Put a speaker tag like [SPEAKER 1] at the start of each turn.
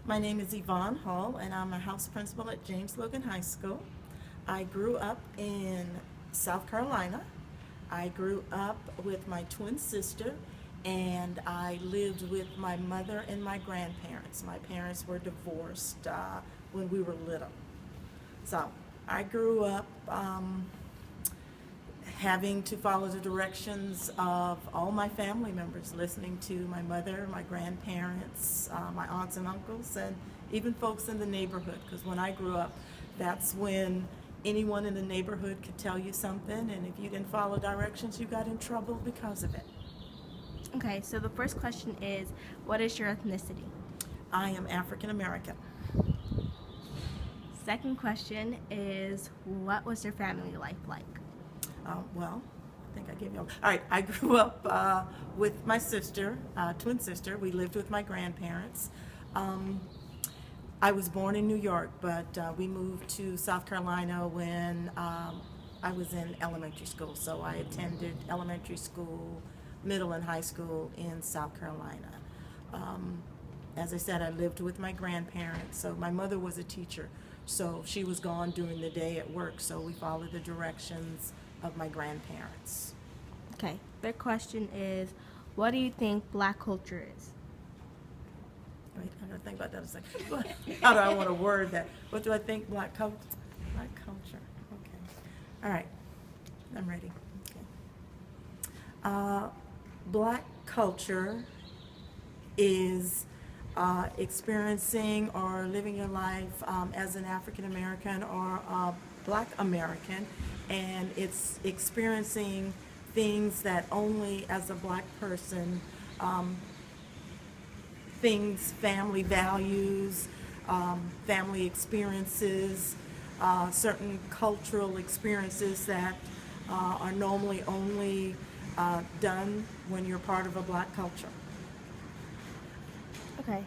[SPEAKER 1] My name is Ms.Hull, and I'm a house principal at James Logan High School. I grew up in South Carolina. I grew up with my twin sister, and I lived with my mother and my grandparents. My parents were divorced when we were little. So I grew up having to follow the directions of all my family members, listening to my mother, my grandparents, my aunts and uncles, and even folks in the neighborhood. Because when I grew up, that's when anyone in the neighborhood could tell you something, and if you didn't follow directions, you got in trouble because of it.
[SPEAKER 2] Okay, so the first question is, what is your ethnicity?
[SPEAKER 1] I am African American.
[SPEAKER 2] Second question is, what was your family life like?
[SPEAKER 1] Well, I think I gave you all right. I grew up with my sister, twin sister. We lived with my grandparents. Um, I was born in New York, but we moved to South Carolina when I was in elementary school. So I attended elementary school, middle, and high school in South Carolina. Um, as I said, I lived with my grandparents. So my mother was a teacher, so she was gone during the day at work. So we followed the directions of my grandparents.
[SPEAKER 2] Okay, third question is, what do you think Black culture is?
[SPEAKER 1] Wait, I'm gonna think about that a second. How do I want to word that? What do I think Black culture? Black culture. Okay. All right. I'm ready. Okay. Black culture is experiencing or living your life as an African American or a Black American, and it's experiencing things that only as a Black person, things, family values, family experiences, certain cultural experiences that are normally only done when you're part of a Black culture.
[SPEAKER 2] Okay,